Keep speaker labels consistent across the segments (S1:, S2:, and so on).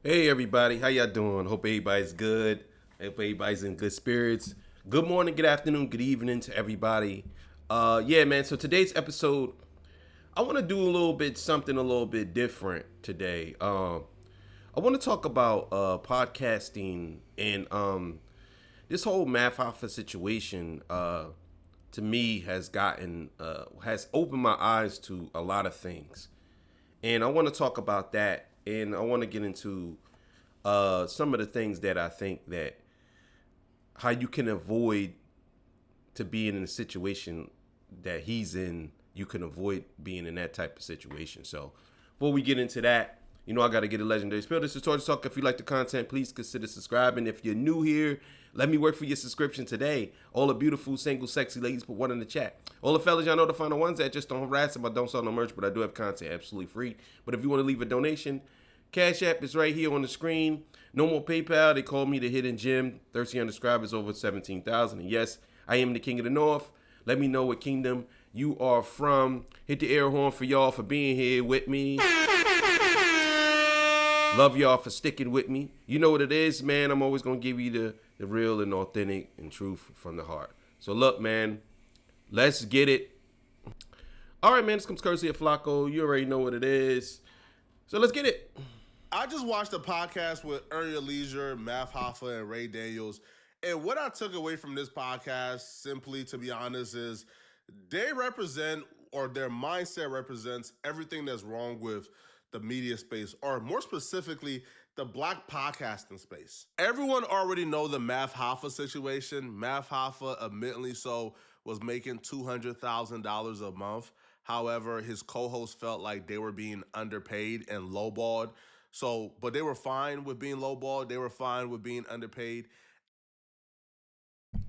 S1: Hey everybody, how y'all doing? Hope everybody's good. Hope everybody's in good spirits. Good morning, good afternoon, good evening to everybody. Yeah, man. So today's episode, I want to do something a little bit different today. I want to talk about podcasting and this whole Math Alpha situation. To me, has opened my eyes to a lot of things, and I want to talk about that, and I want to get into some of the things that I think that how you can avoid to being in a situation that he's in. You can avoid being in that type of situation. So before we get into that, I got to get a legendary spill. This is Torch Talk. If you like the content, please consider subscribing. If you're new here, let me work for your subscription today. All the beautiful, single, sexy ladies, put one in the chat. All the fellas, y'all know the final ones that just don't harass them. I don't sell no merch, but I do have content absolutely free. But if you want to leave a donation, Cash App is right here on the screen. No more PayPal. They call me the Hidden Gem. 1,300 subscribers, over 17,000. And yes, I am the King of the North. Let me know what kingdom you are from. Hit the air horn for y'all for being here with me. Love y'all for sticking with me. You know what it is, man. I'm always going to give you the real and authentic and truth from the heart. So look, man, let's get it. All right, man, this comes courtesy of Flacco. You already know what it is. So let's get it.
S2: I just watched a podcast with Uriel Leisure, Math Hoffa, and Ray Daniels. And what I took away from this podcast, simply to be honest, is they represent, or their mindset represents, everything that's wrong with the media space, or more specifically, the black podcasting space. Everyone already know the Math Hoffa situation. Math Hoffa, admittedly so, was making $200,000 a month. However, his co-hosts felt like they were being underpaid and lowballed. So, but they were fine with being lowballed. They were fine with being underpaid.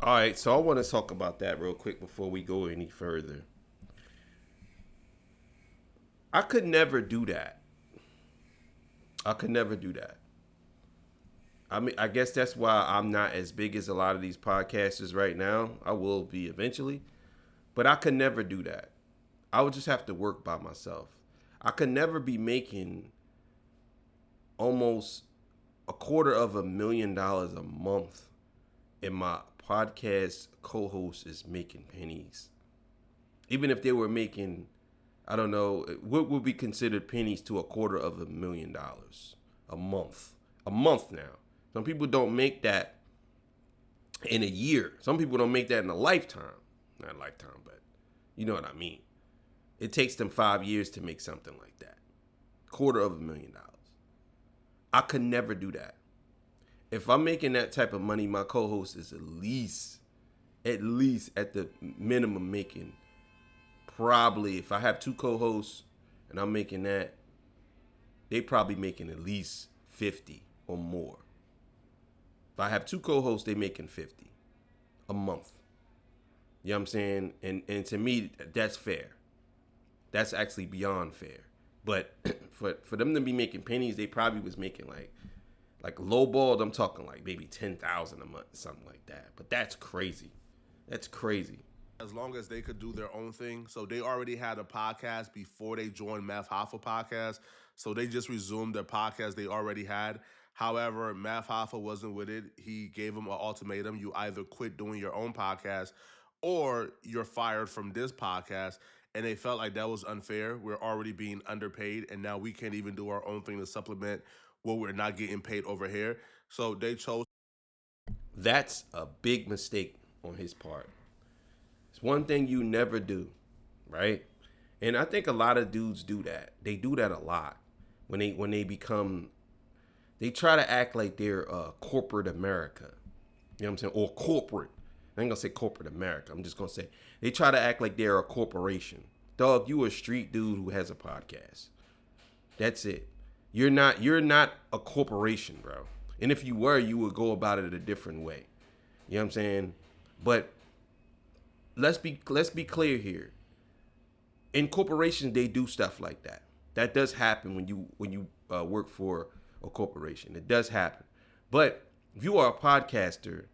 S1: All right, so I want to talk about that real quick before we go any further. I could never do that. I could never do that. I mean, I guess that's why I'm not as big as a lot of these podcasters right now. I will be eventually, but I could never do that. I would just have to work by myself. I could never be making almost $250,000 a month, and my podcast co-host is making pennies. Even if they were making, I don't know, what would be considered pennies to $250,000 a month? A month now. Some people don't make that in a year. Some people don't make that in a lifetime. Not a lifetime, but you know what I mean. It takes them 5 years to make something like that. $250,000. I could never do that. If I'm making that type of money, my co-host is at least at the minimum making, probably, if I have two co-hosts and I'm making that, they probably making at least 50 or more. If I have two co-hosts, they making 50 a month. You know what I'm saying? And to me, that's fair. That's actually beyond fair. But for them to be making pennies, they probably was making like lowballed. I'm talking like maybe 10,000 a month, something like that. But that's crazy. That's crazy.
S2: As long as they could do their own thing. So they already had a podcast before they joined Math Hoffa podcast. So they just resumed their podcast they already had. However, Math Hoffa wasn't with it. He gave them an ultimatum. You either quit doing your own podcast or you're fired from this podcast. And they felt like that was unfair. We're already being underpaid, and now we can't even do our own thing to supplement what we're not getting paid over here. So they chose.
S1: That's a big mistake on his part. It's one thing you never do, right? And I think a lot of dudes do that. They do that a lot when they become, they try to act like they're corporate America. You know what I'm saying? Or corporate. I ain't gonna say corporate America. I'm just gonna say they try to act like they're a corporation. Dog, you a street dude who has a podcast. That's it. You're not a corporation, bro. And if you were, you would go about it a different way. You know what I'm saying? But let's be clear here. In corporations, they do stuff like that. That does happen when you work for a corporation. It does happen. But if you are a podcaster,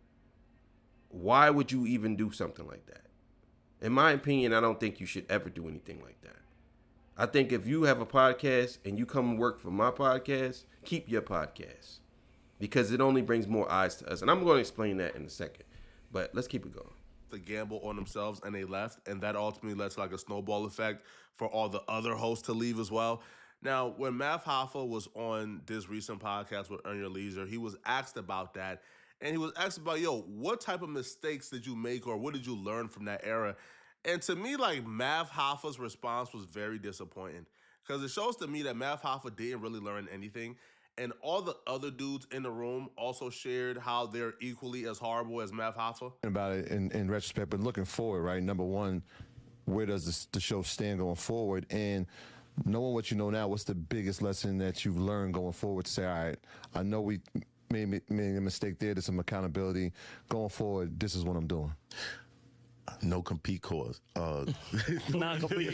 S1: why would you even do something like that? In my opinion, I don't think you should ever do anything like that. I think if you have a podcast and you come and work for my podcast, keep your podcast because it only brings more eyes to us. And I'm going to explain that in a second. But let's keep it going.
S2: The gamble on themselves and they left, and that ultimately led to like a snowball effect for all the other hosts to leave as well. Now, when Math Hoffa was on this recent podcast with Earn Your Leisure, he was asked about that, and he was asked about, yo, what type of mistakes did you make, or what did you learn from that era? And to me, like Math Hoffa's response was very disappointing because it shows to me that Math Hoffa didn't really learn anything. And all the other dudes in the room also shared how they're equally as horrible as Math Hoffa.
S3: About it in retrospect, but looking forward, right? Number one, where does the show stand going forward? And knowing what you know now, what's the biggest lesson that you've learned going forward to say, all right, I know we made a mistake there, there's some accountability. Going forward, this is what I'm doing.
S4: No compete clause.
S5: Non-compete. Non-compete.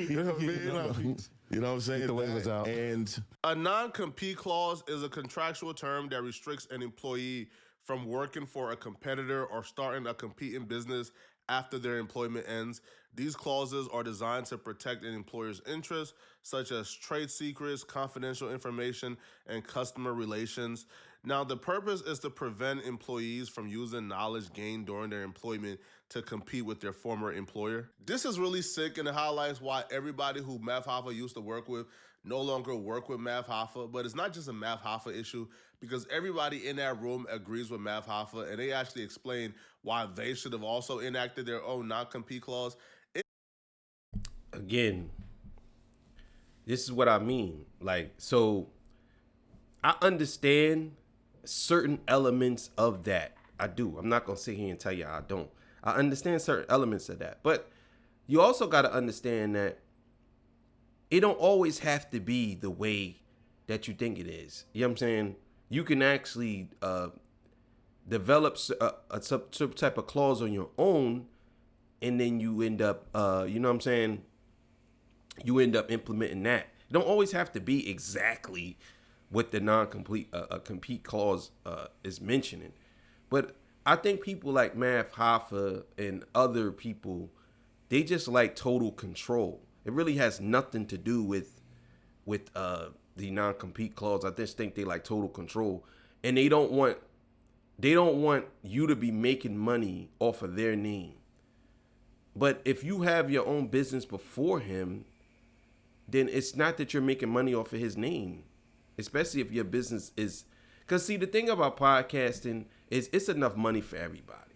S4: You know what I mean? You know what I'm saying?
S3: Get the waivers out.
S4: And
S2: A non-compete clause is a contractual term that restricts an employee from working for a competitor or starting a competing business after their employment ends. These clauses are designed to protect an employer's interests, such as trade secrets, confidential information, and customer relations. Now, the purpose is to prevent employees from using knowledge gained during their employment to compete with their former employer. This is really sick and it highlights why everybody who Math Hoffa used to work with no longer work with Math Hoffa. But it's not just a Math Hoffa issue because everybody in that room agrees with Math Hoffa, and they actually explain why they should have also enacted their own non-compete clause.
S1: Again, this is what I mean. Like, so I understand certain elements of that. I do. I'm not going to sit here and tell you I don't. I understand certain elements of that. But you also got to understand that it don't always have to be the way that you think it is. You know what I'm saying? You can actually develop some type of clause on your own, and then you end up, you know what I'm saying? You end up implementing that. It don't always have to be exactly what the non-complete compete clause is mentioning. But I think people like Math Hoffa and other people, they just like total control. It really has nothing to do with the non-compete clause. I just think they like total control, and they don't want you to be making money off of their name. But if you have your own business before him, then it's not that you're making money off of his name, especially if your business is. Because see, the thing about podcasting is it's enough money for everybody.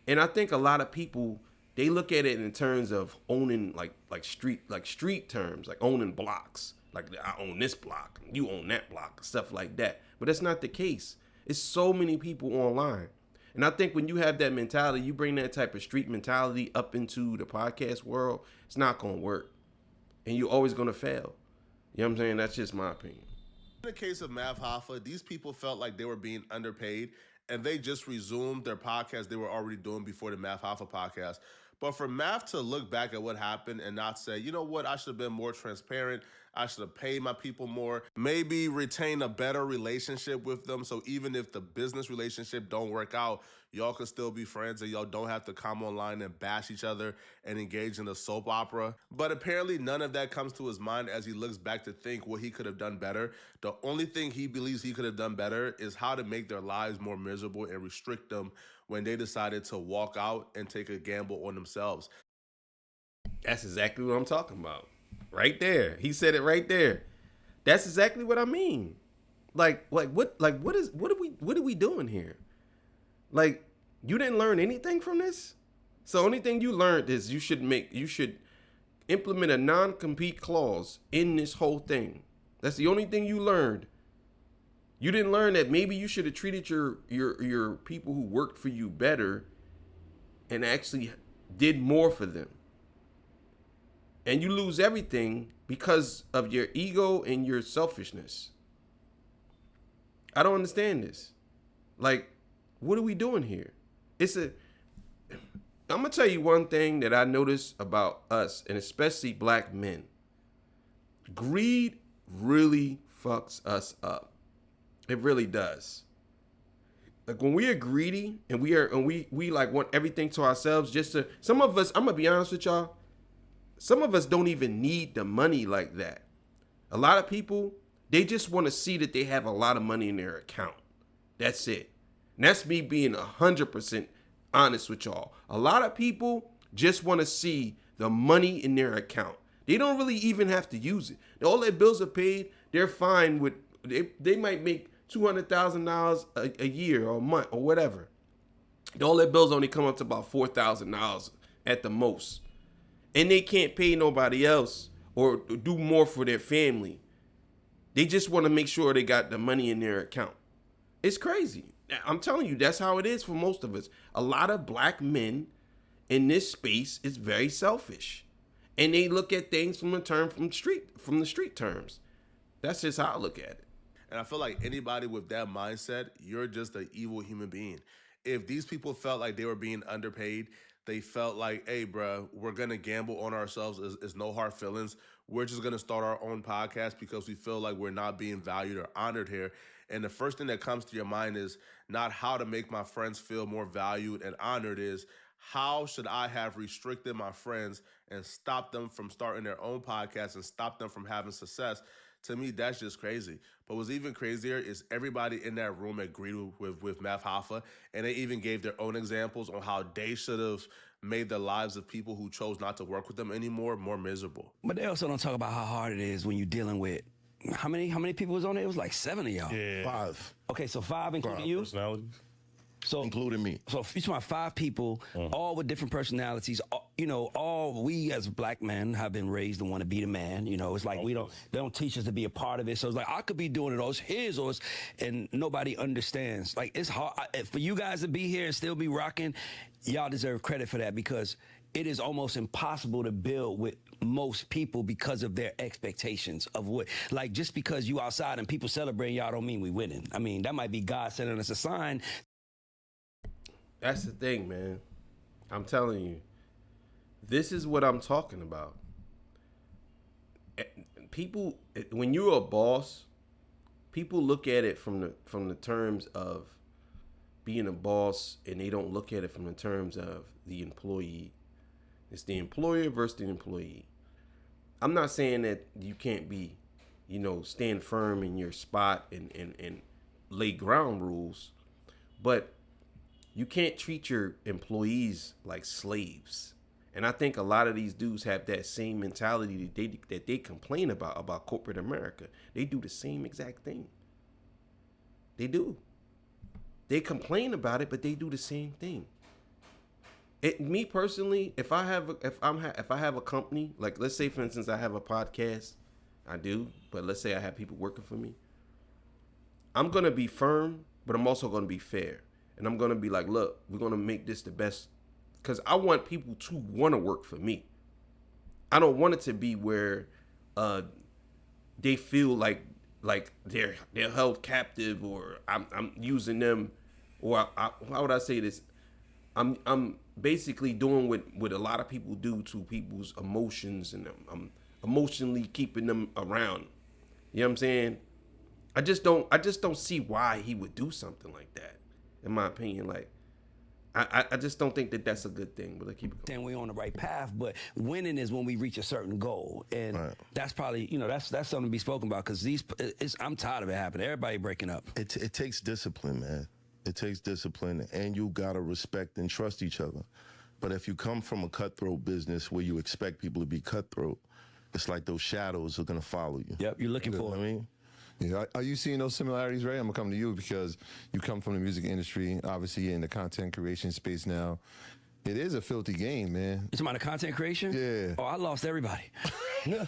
S1: And I think a lot of people, they look at it in terms of owning like street terms, like owning blocks. Like I own this block, you own that block, stuff like that. But that's not the case. It's so many people online. And I think when you have that mentality, you bring that type of street mentality up into the podcast world, it's not going to work. And you're always going to fail. You know what I'm saying? That's just my opinion.
S2: In the case of Math Hoffa, these people felt like they were being underpaid, and they just resumed their podcast they were already doing before the Math Hoffa podcast. But for Math to look back at what happened and not say, you know what, I should have been more transparent, I should have paid my people more, maybe retain a better relationship with them, so even if the business relationship don't work out, y'all can still be friends and y'all don't have to come online and bash each other and engage in a soap opera. But apparently none of that comes to his mind as he looks back to think what he could have done better. The only thing he believes he could have done better is how to make their lives more miserable and restrict them when they decided to walk out and take a gamble on themselves.
S1: That's exactly what I'm talking about. Right there. He said it right there. That's exactly what I mean. What are we doing here? Like, you didn't learn anything from this? So the only thing you learned is you should implement a non-compete clause in this whole thing. That's the only thing you learned. You didn't learn that maybe you should have treated your people who worked for you better and actually did more for them. And you lose everything because of your ego and your selfishness. I don't understand this. Like, what are we doing here? I'm going to tell you one thing that I notice about us, and especially black men. Greed really fucks us up. It really does. Like when we are greedy and we like want everything to ourselves, some of us, I'm going to be honest with y'all. some of us don't even need the money like that. A lot of people, they just want to see that they have a lot of money in their account. That's it. And that's me being 100% honest with y'all. A lot of people just want to see the money in their account. They don't really even have to use it. All their bills are paid. They're fine with, they might make $200,000 a year or a month or whatever. All their bills only come up to about $4,000 at the most. And they can't pay nobody else or do more for their family. They just want to make sure they got the money in their account. It's crazy. I'm telling you, that's how it is for most of us. A lot of black men in this space is very selfish. And they look at things from the street terms. That's just how I look at it.
S2: And I feel like anybody with that mindset, you're just an evil human being. If these people felt like they were being underpaid, they felt like, hey, bro, we're going to gamble on ourselves. It's no hard feelings. We're just going to start our own podcast because we feel like we're not being valued or honored here. And the first thing that comes to your mind is not how to make my friends feel more valued and honored, is how should I have restricted my friends and stopped them from starting their own podcast and stopped them from having success. To me, that's just crazy. But what's even crazier is everybody in that room agreed with Math Hoffa, and they even gave their own examples on how they should have made the lives of people who chose not to work with them anymore more miserable.
S5: But they also don't talk about how hard it is when you're dealing with, how many people was on there? It was like 7 of y'all.
S4: Yeah. 5.
S5: Okay, so 5 including you?
S4: Personalities.
S5: So,
S4: including me.
S5: So you're talking about 5 people, all with different personalities. All we as black men have been raised to want to be the man. It's like they don't teach us to be a part of it. So it's like, I could be doing it, or it's his, or it's, and nobody understands. Like, it's hard for you guys to be here and still be rocking. Y'all deserve credit for that, because it is almost impossible to build with most people because of their expectations of what, like, just because you outside and people celebrating y'all don't mean we winning. I mean, that might be God sending us a sign.
S1: That's the thing, man. I'm telling you, this is what I'm talking about. People, when you're a boss, people look at it from the terms of being a boss, and they don't look at it from the terms of the employee. It's the employer versus the employee. I'm not saying that you can't be, stand firm in your spot and lay ground rules, but you can't treat your employees like slaves. And I think a lot of these dudes have that same mentality that they complain about corporate America. They do the same exact thing. They do. They complain about it, but they do the same thing. Me personally, if I have a company, like, let's say for instance I have a podcast, I do, but let's say I have people working for me. I'm gonna be firm, but I'm also gonna be fair. And I'm going to be like, look, we're going to make this the best, because I want people to want to work for me. I don't want it to be where they feel like they're held captive, or I'm using them, or how would I say this? I'm basically doing what a lot of people do to people's emotions, and I'm emotionally keeping them around. You know what I'm saying? I just don't see why he would do something like that. In my opinion, like, I just don't think that that's a good thing. But I keep it going.
S5: And we're on the right path, but winning is when we reach a certain goal, and that's probably that's something to be spoken about, because I'm tired of it happening. Everybody breaking up.
S4: It takes discipline, man. It takes discipline, and you gotta respect and trust each other. But if you come from a cutthroat business where you expect people to be cutthroat, it's like those shadows are gonna follow you.
S5: Yep, you're looking for.
S4: I mean.
S3: Yeah, are you seeing those similarities, Ray? I'm gonna come to you because you come from the music industry. Obviously, you're in the content creation space now. It is a filthy game, man.
S5: You talking about the content creation?
S3: Yeah.
S5: Oh, I lost everybody.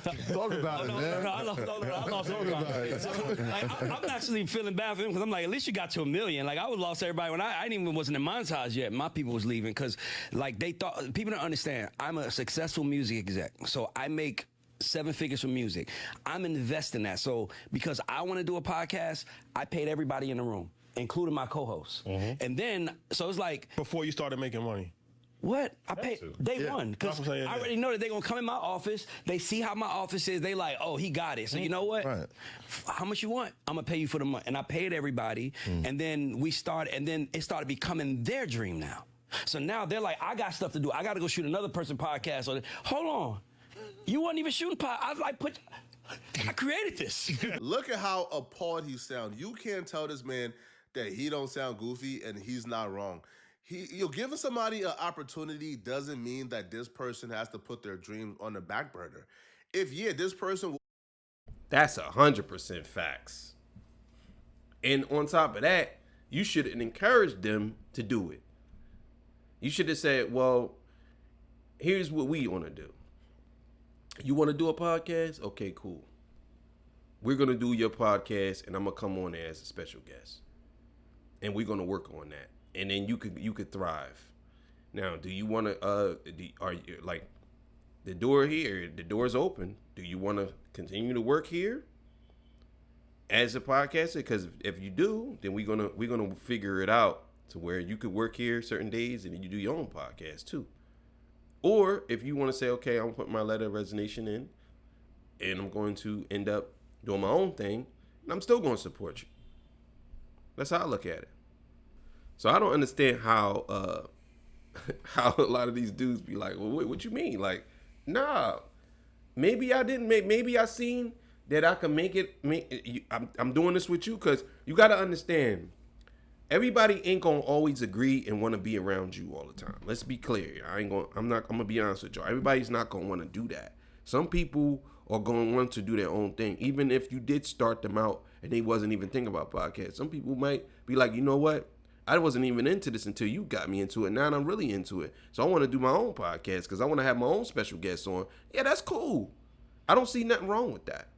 S3: Talk about it, man.
S5: I lost everybody. So, like, I'm actually feeling bad for him, because I'm like, at least you got to 1 million. Like, I would lost everybody when I didn't even wasn't monetized yet. My people was leaving because, like, they thought, people don't understand. I'm a successful music exec, so I make 7 figures from music. I'm investing that. So because I want to do a podcast, I paid everybody in the room, including my co-hosts. And then, so it's like,
S6: before you started making money.
S5: What? I paid day one, because I already know that they're going to come in my office. They see how my office is. They like, oh, he got it. So you know what?
S4: Right.
S5: How much you want? I'm going to pay you for the month. And I paid everybody. And then and then it started becoming their dream now. So now they're like, I got stuff to do. I got to go shoot another person's podcast. Hold on. You weren't even shooting pot. I was like, I created this.
S2: Look at how appalled he sounds. You can't tell this man that he don't sound goofy and he's not wrong. Giving somebody an opportunity doesn't mean that this person has to put their dreams on the back burner. If this person.
S1: That's 100% facts. And on top of that, you should encourage them to do it. You should have said, well, here's what we want to do. You want to do a podcast? Okay, cool. We're going to do your podcast, and I'm going to come on there as a special guest. And we're going to work on that. And then you could thrive. Now, do you want to, are you like, the door's open. Do you want to continue to work here as a podcaster? Because if you do, then we're gonna figure it out to where you could work here certain days and you do your own podcast too. Or if you want to say, okay, I'm gonna put my letter of resignation in, and I'm going to end up doing my own thing, and I'm still going to support you. That's how I look at it. So I don't understand how how a lot of these dudes be like, well, what you mean? Like, nah, maybe I didn't make, maybe I seen that I can make it. I'm doing this with you because you got to understand, everybody ain't gonna always agree and want to be around you all the time. Let's be clear. I'm gonna be honest with y'all. Everybody's not gonna want to do that. Some people are gonna want to do their own thing, even if you did start them out and they wasn't even thinking about podcasts. Some people might be like, you know what? I wasn't even into this until you got me into it. Now I'm really into it. So I want to do my own podcast because I want to have my own special guests on. Yeah, that's cool. I don't see nothing wrong with that.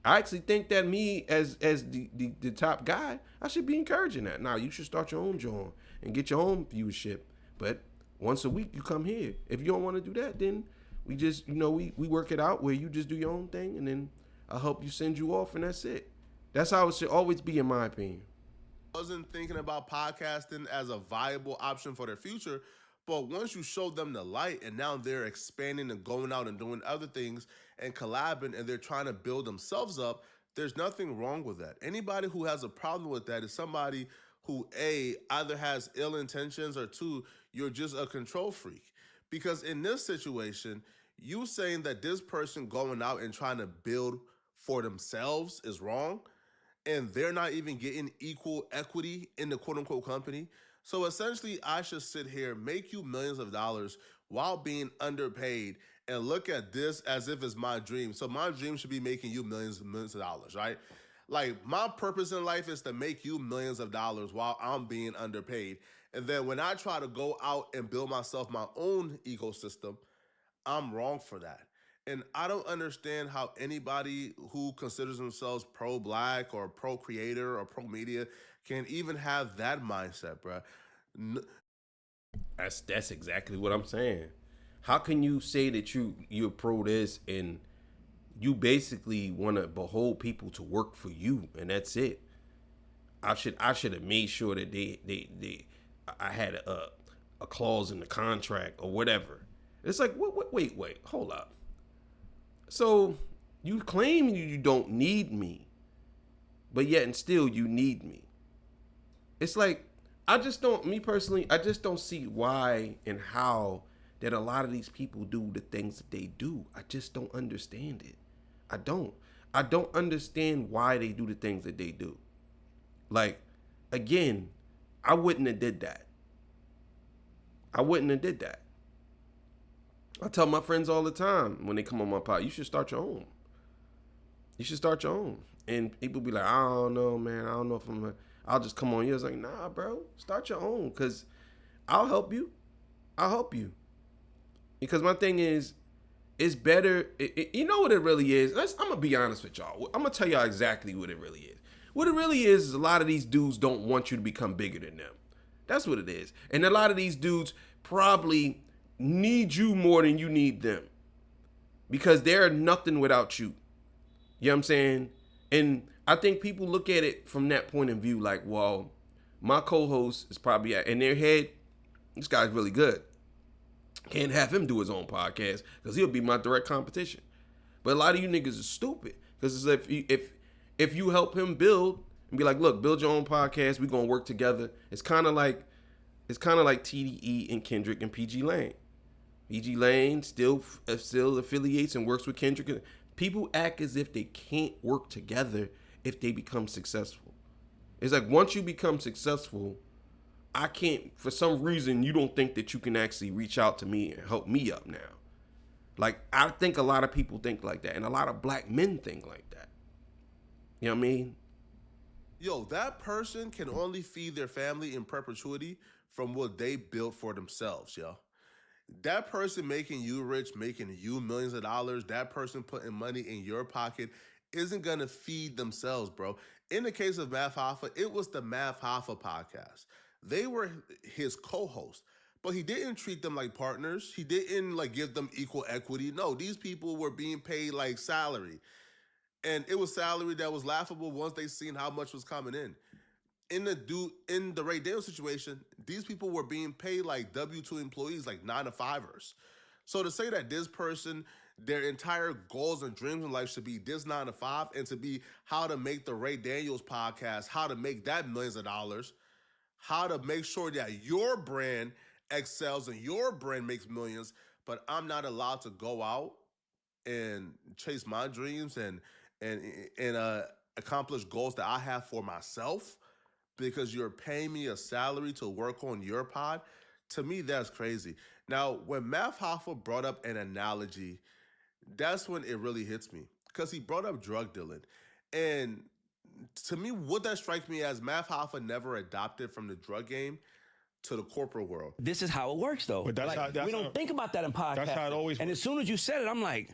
S1: I actually think that me as the top guy, I should be encouraging that. Now, you should start your own joint and get your own viewership. But once a week, you come here. If you don't want to do that, then we just, we work it out where you just do your own thing, and then I'll help you send you off, and that's it. That's how it should always be, in my opinion.
S2: Wasn't thinking about podcasting as a viable option for their future, but once you show them the light and now they're expanding and going out and doing other things and collabing and they're trying to build themselves up, there's nothing wrong with that. Anybody who has a problem with that is somebody who, A, either has ill intentions, or two, you're just a control freak. Because in this situation, you saying that this person going out and trying to build for themselves is wrong, and they're not even getting equal equity in the quote-unquote company. So essentially, I should sit here, make you millions of dollars while being underpaid, and look at this as if it's my dream. So my dream should be making you millions of dollars, right? Like, my purpose in life is to make you millions of dollars while I'm being underpaid. And then when I try to go out and build myself my own ecosystem, I'm wrong for that. And I don't understand how anybody who considers themselves pro-black or pro-creator or pro-media can even have that mindset, bro.
S1: That's exactly what I'm saying. How can you say that you're pro this and you basically want to behold people to work for you, and that's it? I should have made sure that I had a clause in the contract or whatever. It's like, wait, hold up. So you claim you don't need me, but yet and still you need me. It's like, me personally, I just don't see why and how that a lot of these people do the things that they do. I just don't understand it. I don't understand why they do the things that they do. Like, again, I wouldn't have did that. I tell my friends all the time when they come on my pod, you should start your own. And people be like, I don't know, man. I don't know if I'll just come on you. It's like, nah, bro, start your own, because I'll help you. Because my thing is, it's better. You know what it really is? I'm going to be honest with y'all. I'm going to tell y'all exactly what it really is. What it really is a lot of these dudes don't want you to become bigger than them. That's what it is. And a lot of these dudes probably need you more than you need them, because they're nothing without you. You know what I'm saying? And I think people look at it from that point of view, like, well, my co-host is probably in their head, this guy's really good. Can't have him do his own podcast because he'll be my direct competition. But a lot of you niggas are stupid, because if you help him build and be like, look, build your own podcast, we're gonna work together. It's kind of like TDE and Kendrick and PG Lane. BG Lane still affiliates and works with Kendrick. People act as if they can't work together if they become successful. It's like once you become successful, I can't, for some reason, you don't think that you can actually reach out to me and help me up now. Like, I think a lot of people think like that, and a lot of black men think like that. You know what I mean?
S2: Yo, that person can only feed their family in perpetuity from what they built for themselves, yo. That person making you rich, making you millions of dollars, that person putting money in your pocket isn't going to feed themselves, bro. In the case of Math Hoffa, it was the Math Hoffa podcast. They were his co-host, but he didn't treat them like partners. He didn't like give them equal equity. No, these people were being paid like salary. And it was salary that was laughable once they seen how much was coming in. In the Ray Daniels situation, these people were being paid like W-2 employees, like 9-to-5ers. So to say that this person, their entire goals and dreams in life should be this 9-to-5 and to be how to make the Ray Daniels podcast, how to make that millions of dollars, how to make sure that your brand excels and your brand makes millions, but I'm not allowed to go out and chase my dreams and accomplish goals that I have for myself because you're paying me a salary to work on your pod. To me, that's crazy. Now, when Math Hoffa brought up an analogy, that's when it really hits me because he brought up drug dealing. And to me, what that strikes me as Math Hoffa never adopted from the drug game to the corporate world.
S5: This is how it works, though.
S6: But that's
S5: like,
S6: how,
S5: we don't think about that in podcasts.
S6: That's how it always
S5: And
S6: works.
S5: as soon as you said it, I'm like,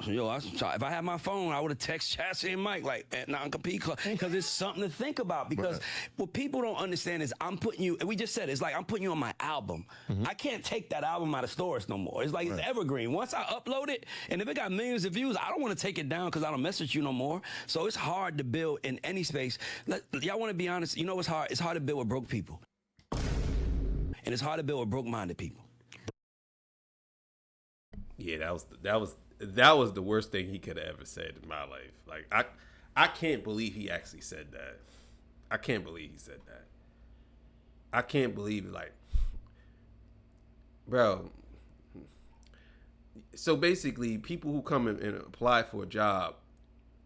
S5: yo, if I had my phone, I would have texted Chassis and Mike, like, non-compete, because it's something to think about. Because what people don't understand is I'm putting you, and we just said, it's like I'm putting you on my album. I can't take that album out of stores no more. It's like it's evergreen. Once I upload it, and if it got millions of views, I don't want to take it down because I don't mess with you no more. So it's hard to build in any space. Y'all want to be honest, you know what's hard? It's hard to build with broke people. And it's hard to build with broke-minded people.
S1: Yeah, that was the worst thing he could have ever said in my life. Like I can't believe he actually said that. I can't believe he said that. I can't believe it, like, bro. So basically, people who come and apply for a job,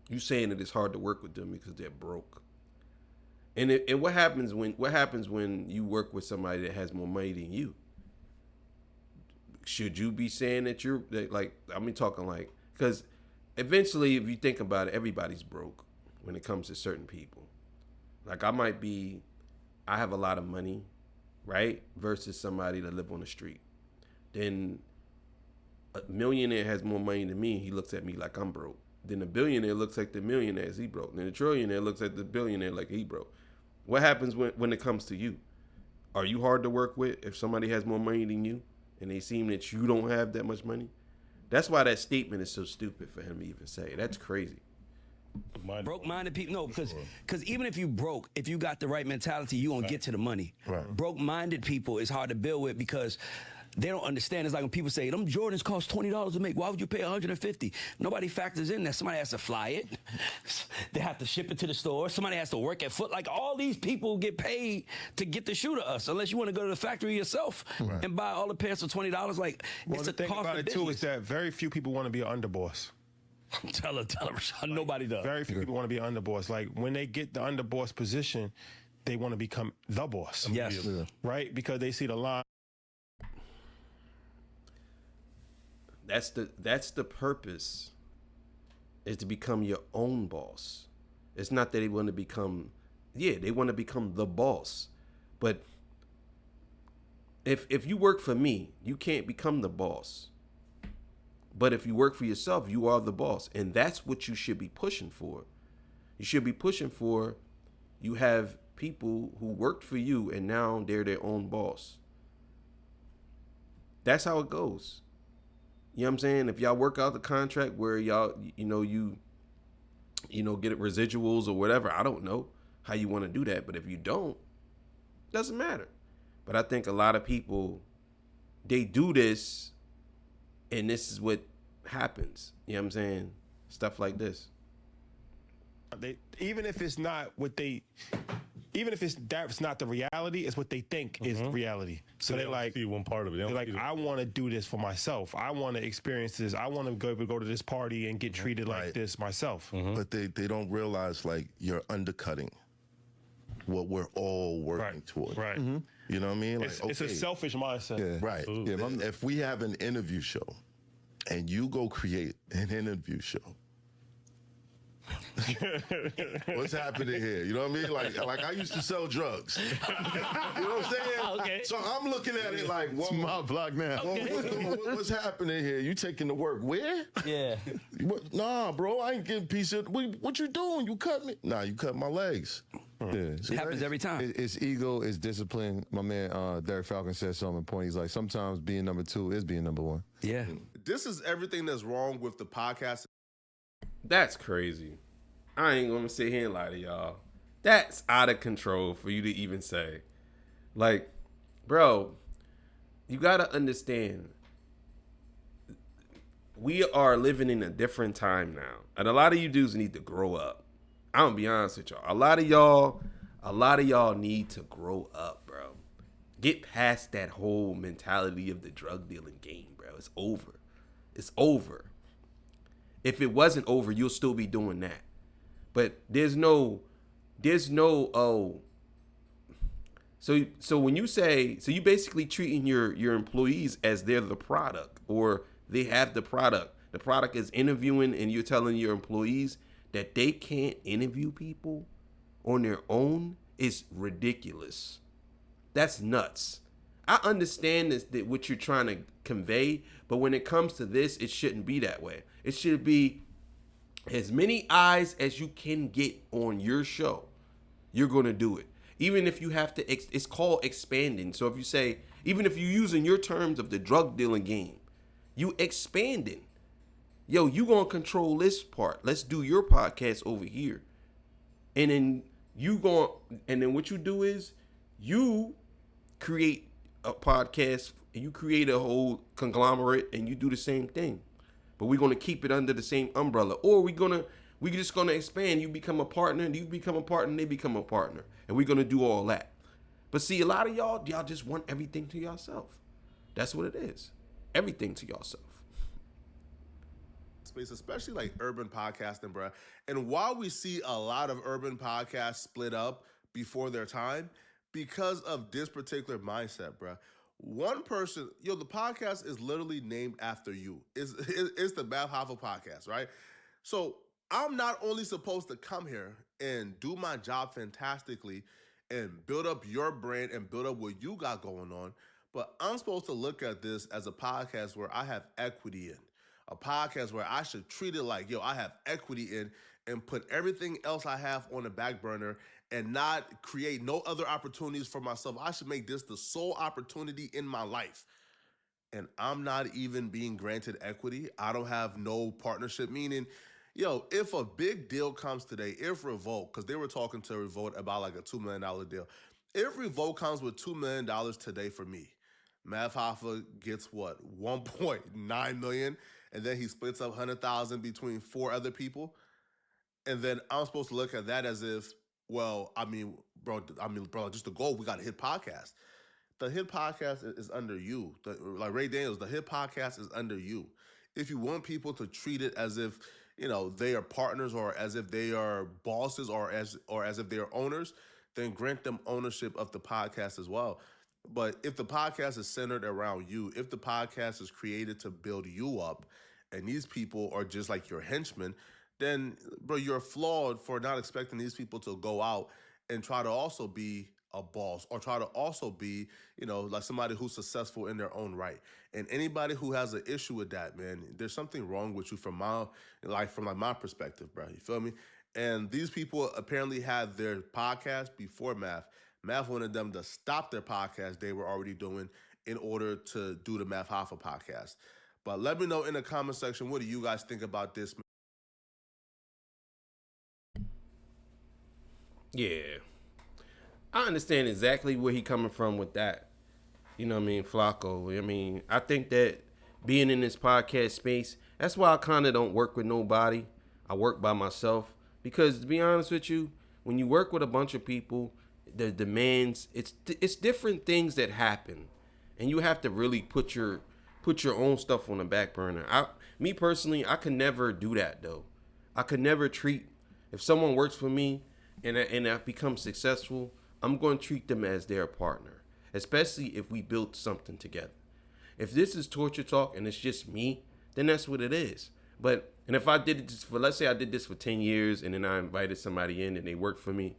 S1: you saying that it's hard to work with them because they're broke. And what happens when you work with somebody that has more money than you? Should you be saying that because eventually, if you think about it, everybody's broke when it comes to certain people. Like I have a lot of money, right? Versus somebody that live on the street. Then a millionaire has more money than me. He looks at me like I'm broke. Then the billionaire looks like the millionaire as he broke. Then the trillionaire looks at the billionaire like he broke. What happens when it comes to you? Are you hard to work with if somebody has more money than you and they seem that you don't have that much money? That's why that statement is so stupid for him to even say. That's crazy.
S5: Broke-minded people, no, because even if you broke, if you got the right mentality, you gonna get to the money.
S4: Right.
S5: Broke-minded people is hard to build with because they don't understand. It's like when people say, them Jordans cost $20 to make. Why would you pay $150? Nobody factors in that somebody has to fly it. They have to ship it to the store. Somebody has to work at Foot. Like, all these people get paid to get the shoe to us, unless you want to go to the factory yourself and buy all the pants for $20. Like,
S6: Well,
S5: it's
S6: the
S5: a
S6: thing
S5: cost
S6: about
S5: of
S6: it,
S5: business.
S6: too, is that very few people want to be an underboss.
S5: Tell her, Rashad, nobody does.
S6: Very few people want to be an underboss. Like, when they get the underboss position, they want to become the boss.
S5: Yes.
S6: Right? Because they see the line.
S1: That's the purpose, is to become your own boss. It's not that they want to become, they want to become the boss. But if you work for me, you can't become the boss. But if you work for yourself, you are the boss. And that's what you should be pushing for. You should be pushing for, you have people who worked for you and now they're their own boss. That's how it goes. You know what I'm saying? If y'all work out the contract where y'all, you get it residuals or whatever, I don't know how you want to do that. But if you don't, doesn't matter. But I think a lot of people, they do this and this is what happens. You know what I'm saying? Stuff like this.
S6: Even if it's not what they even if that's not the reality, it's what they think is reality. So they're like,
S7: see one part of it. They
S6: they're
S7: don't
S6: like,
S7: see the-
S6: I want to do this for myself. I want to experience this. I want to go to this party and get treated like
S4: Right.
S6: this myself.
S4: But they don't realize like you're undercutting what we're all working
S6: Right.
S4: toward.
S6: Right.
S4: You know what I mean? Like,
S6: It's a selfish mindset.
S3: Yeah.
S4: right.
S3: Yeah,
S4: If we have an interview show and you go create an interview show, what's happening here? You know what I mean? Like I used to sell drugs. You know what I'm saying?
S5: Okay.
S4: So I'm looking at it like,
S3: It's my block now.
S4: what's happening here? You taking the work where?
S5: Yeah.
S4: What? Nah, bro, I ain't getting piece of. What you doing? You cut me? Nah, you cut my legs.
S3: Yeah.
S5: It happens every time.
S3: It's ego, it's discipline. My man Derek Falcon said something important. He's like, sometimes being number two is being number one.
S5: Yeah.
S2: This is everything that's wrong with the podcast.
S1: That's crazy. I ain't gonna sit here and lie to y'all. That's out of control for you to even say. Like, bro, you gotta understand. We are living in a different time now. And a lot of you dudes need to grow up. I'm gonna be honest with y'all. A lot of y'all need to grow up, bro. Get past that whole mentality of the drug dealing game, bro. It's over. It's over. If it wasn't over, you'll still be doing that. But there's no so when you say, so you basically treating your employees as they're the product, or they have the product. The product is interviewing, and you're telling your employees that they can't interview people on their own is ridiculous. That's nuts. I understand this, that what you're trying to convey, but when it comes to this, it shouldn't be that way. It should be as many eyes as you can get on your show. You're going to do it. Even if you have to, it's called expanding. So if you say, even if you're using your terms of the drug dealing game, you expanding. Yo, you going to control this part. Let's do your podcast over here. And then what you do is you create a podcast and you create a whole conglomerate and you do the same thing. But we're gonna keep it under the same umbrella. Or we're just gonna expand. You become a partner, and you become a partner, and they become a partner. And we're gonna do all that. But see, a lot of y'all just want everything to yourself. That's what it is. Everything to yourself.
S2: Space, especially like urban podcasting, bro. And while we see a lot of urban podcasts split up before their time, because of this particular mindset, bro. One person, the podcast is literally named after you. It's the Math Hoffa podcast, right? So I'm not only supposed to come here and do my job fantastically and build up your brand and build up what you got going on, but I'm supposed to look at this as a podcast where I have equity in. A podcast where I should treat it like, I have equity in, and put everything else I have on the back burner and not create no other opportunities for myself. I should make this the sole opportunity in my life. And I'm not even being granted equity. I don't have no partnership, meaning, if a big deal comes today, if Revolt, because they were talking to Revolt about like a $2 million deal. If Revolt comes with $2 million today for me, Math Hoffa gets what, 1.9 million, and then he splits up 100,000 between 4 other people. And then I'm supposed to look at that as if, bro, just the goal, we got a hit podcast. The hit podcast is under you. Like Ray Daniels, the hit podcast is under you. If you want people to treat it as if, they are partners, or as if they are bosses, or as if they are owners, then grant them ownership of the podcast as well. But if the podcast is centered around you, if the podcast is created to build you up, and these people are just like your henchmen, then, bro, you're flawed for not expecting these people to go out and try to also be a boss, or try to also be, like somebody who's successful in their own right. And anybody who has an issue with that, man, there's something wrong with you from my perspective, bro. You feel me? And these people apparently had their podcast before Math. Math wanted them to stop their podcast they were already doing in order to do the Math Hoffa podcast. But let me know in the comment section, what do you guys think about this?
S1: Yeah. I understand exactly where he coming from with that. You know what I mean? Flacco. I mean, I think that being in this podcast space, that's why I kind of don't work with nobody. I work by myself. Because to be honest with you, when you work with a bunch of people, the demands. It's different things that happen, and you have to really put your own stuff on the back burner. Me personally, I could never do that though. I could never treat if someone works for me and I've become successful. I'm going to treat them as their partner, especially if we built something together. If this is torture talk and it's just me, then that's what it is. And if I did it for, let's say I did this for 10 years and then I invited somebody in and they worked for me,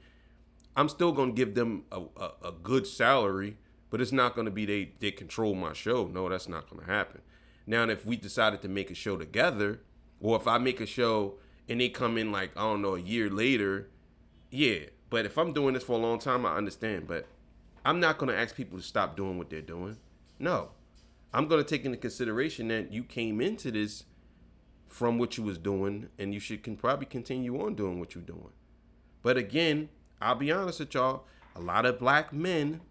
S1: I'm still going to give them a good salary, but it's not going to be they control my show. No, that's not going to happen. Now, if we decided to make a show together, or if I make a show and they come in like, I don't know, a year later, yeah. But if I'm doing this for a long time, I understand. But I'm not going to ask people to stop doing what they're doing. No. I'm going to take into consideration that you came into this from what you was doing, and you can probably continue on doing what you're doing. But again, I'll be honest with y'all, a lot of black men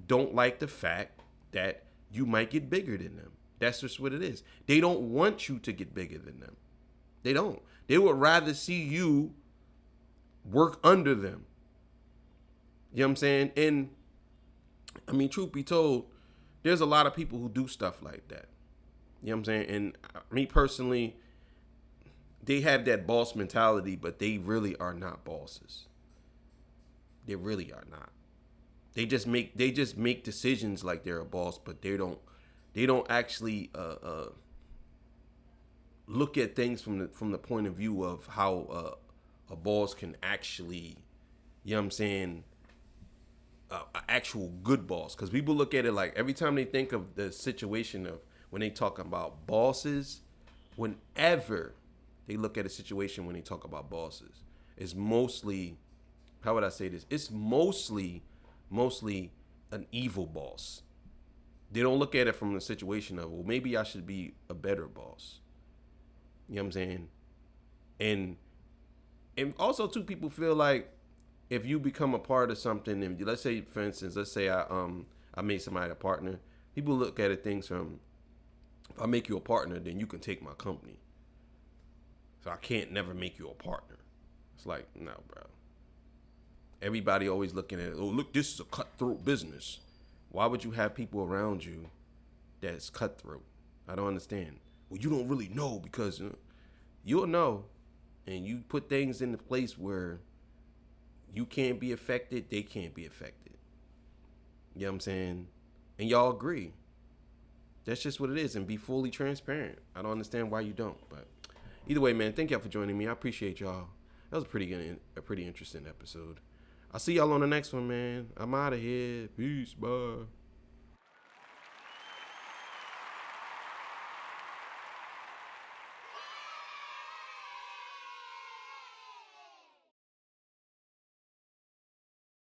S1: don't like the fact that you might get bigger than them. That's just what it is. They don't want you to get bigger than them. They don't. They would rather see you work under them. You know what I'm saying? And I mean, truth be told, there's a lot of people who do stuff like that. You know what I'm saying? And me personally, they have that boss mentality, but they really are not bosses. They really are not. They just make decisions like they're a boss, but they don't actually look at things from the point of view of how a boss can actually, you know what I'm saying, an actual good boss. Because people look at it like every time they think of the situation of when they talk about bosses, whenever they look at a situation when they talk about bosses, it's mostly, how would I say this? It's mostly an evil boss. They don't look at it from the situation of, well, maybe I should be a better boss. You know what I'm saying? And also too, people feel like if you become a part of something, and let's say, for instance, I made somebody a partner. People look at it things from, if I make you a partner, then you can take my company. So I can't never make you a partner. It's like, no, bro. Everybody always looking at it, oh, look, this is a cutthroat business. Why would you have people around you that's cutthroat? I don't understand. Well, you don't really know because you'll know. And you put things into place where you can't be affected, they can't be affected. You know what I'm saying? And y'all agree. That's just what it is. And be fully transparent. I don't understand why you don't. But either way, man, thank y'all for joining me. I appreciate y'all. That was a pretty interesting episode. I'll see y'all on the next one, man. I'm out of here. Peace. Bye.